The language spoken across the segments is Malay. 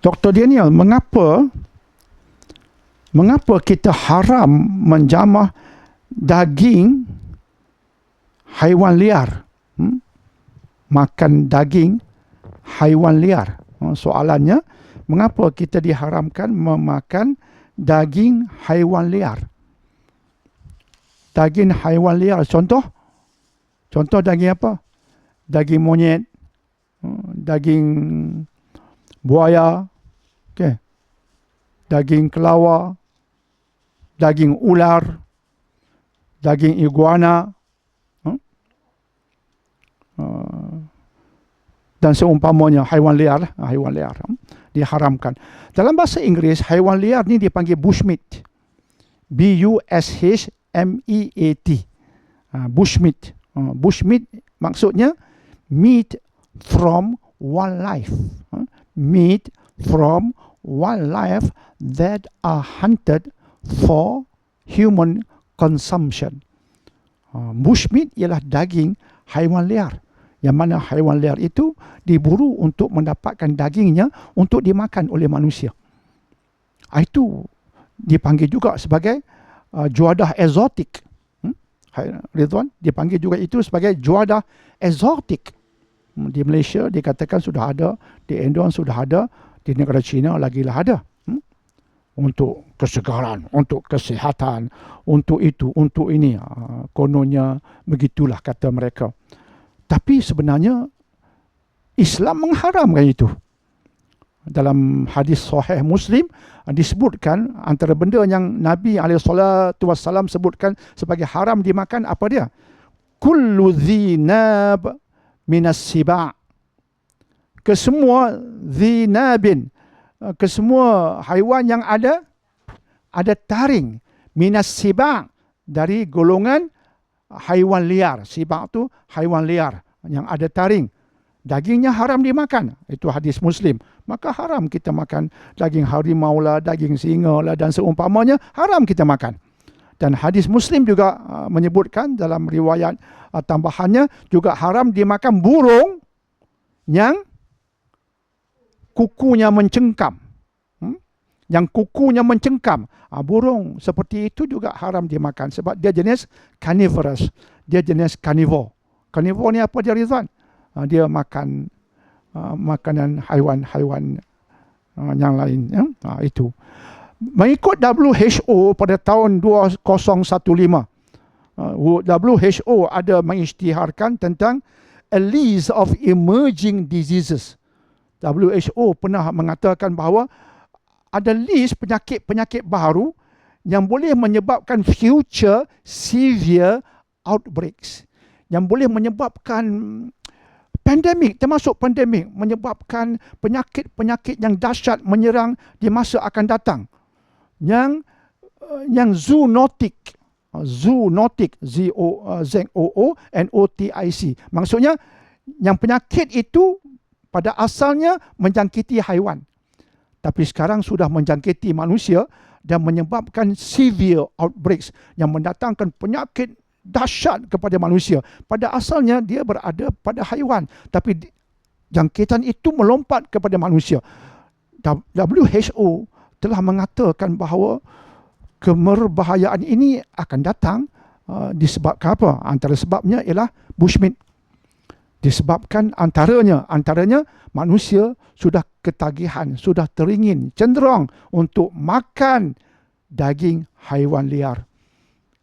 Dr. Daniel, mengapa kita haram menjamah daging haiwan liar? Makan daging haiwan liar. Soalannya, mengapa kita diharamkan memakan daging haiwan liar? Daging haiwan liar, contoh daging apa? Daging monyet, daging buaya, okay, daging kelawar, daging ular, daging iguana, dan seumpamanya haiwan liar diharamkan. Dalam bahasa Inggeris, haiwan liar ni dipanggil bushmeat. Bushmeat. Bushmeat. Bushmeat maksudnya meat from wildlife. Meat from wildlife that are hunted for human consumption. Bushmeat ialah daging haiwan liar, yang mana haiwan liar itu diburu untuk mendapatkan dagingnya untuk dimakan oleh manusia. Itu dipanggil juga sebagai juadah eksotik. Ridwan, dipanggil juga itu sebagai juadah eksotik. Di Malaysia dikatakan sudah ada, di Indonesia sudah ada, di negara China lagilah ada. Untuk kesegaran, untuk kesihatan, untuk itu, untuk ini. Kononnya begitulah kata mereka. Tapi sebenarnya Islam mengharamkan itu. Dalam hadis Sahih Muslim disebutkan antara benda yang Nabi SAW sebutkan sebagai haram dimakan, apa dia? Kullu dhinab minas siba'. Kesemua dhinabin, kesemua haiwan yang ada taring, minas siba', dari golongan haiwan liar. Siba' tu haiwan liar yang ada taring. Dagingnya haram dimakan. Itu hadis Muslim. Maka haram kita makan daging harimau lah, daging singa lah dan seumpamanya, haram kita makan. Dan hadis Muslim juga menyebutkan dalam riwayat tambahannya juga haram dimakan burung yang kukunya mencengkam. Yang kukunya mencengkam. Burung seperti itu juga haram dimakan sebab dia jenis carnivorous. Dia jenis carnivore. Carnivore ni apa dia, Rizwan? Dia makan makanan haiwan-haiwan yang lain. Itu. Mengikut WHO pada tahun 2015, WHO ada mengisytiharkan tentang a list of emerging diseases. WHO pernah mengatakan bahawa ada list penyakit-penyakit baru yang boleh menyebabkan future severe outbreaks. Yang boleh menyebabkan pandemik, termasuk pandemik, menyebabkan penyakit-penyakit yang dahsyat menyerang di masa akan datang. Yang zoonotic, ZOONOTIC. Maksudnya yang penyakit itu pada asalnya menjangkiti haiwan, tapi sekarang sudah menjangkiti manusia dan menyebabkan severe outbreaks yang mendatangkan penyakit dahsyat kepada manusia. Pada asalnya dia berada pada haiwan, tapi jangkitan itu melompat kepada manusia. WHO telah mengatakan bahawa kemerbahayaan ini akan datang disebabkan apa? Antara sebabnya ialah bushmeat. Disebabkan antaranya manusia sudah ketagihan, sudah teringin, cenderung untuk makan daging haiwan liar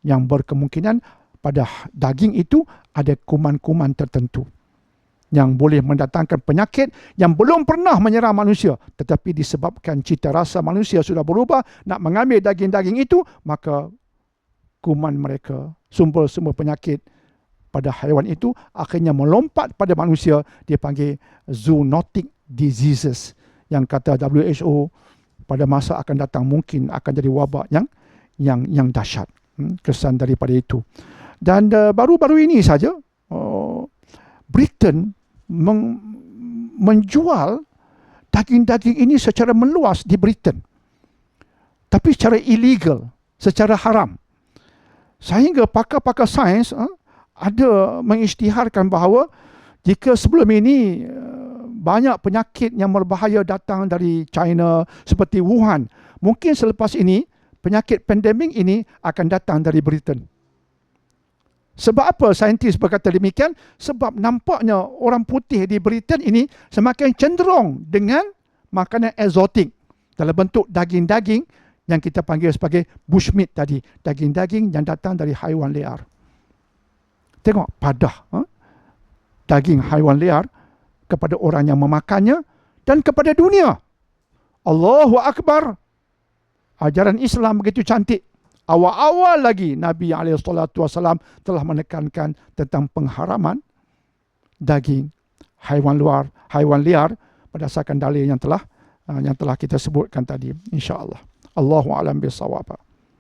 yang berkemungkinan pada daging itu ada kuman-kuman tertentu yang boleh mendatangkan penyakit yang belum pernah menyerang manusia, tetapi disebabkan cita rasa manusia sudah berubah nak mengambil daging-daging itu, maka kuman mereka, sumber-sumber penyakit pada haiwan itu akhirnya melompat pada manusia. Dia panggil zoonotic diseases, yang kata WHO pada masa akan datang mungkin akan jadi wabak yang dahsyat. Kesan daripada itu. Dan baru-baru ini saja Britain menjual daging-daging ini secara meluas di Britain, tapi secara illegal, secara haram, sehingga pakar-pakar sains ada mengisytiharkan bahawa jika sebelum ini banyak penyakit yang berbahaya datang dari China seperti Wuhan. Mungkin selepas ini, penyakit pandemik ini akan datang dari Britain. Sebab apa saintis berkata demikian? Sebab nampaknya orang putih di Britain ini semakin cenderung dengan makanan eksotik dalam bentuk daging-daging yang kita panggil sebagai bushmeat tadi. Daging-daging yang datang dari haiwan liar. Tengok padah daging haiwan liar kepada orang yang memakannya dan kepada dunia. Allahu Akbar. Ajaran Islam begitu cantik. Awal-awal lagi Nabi SAW telah menekankan tentang pengharaman daging haiwan liar berdasarkan dalil yang telah kita sebutkan tadi, insya-Allah. Allahu a'lam bissawab.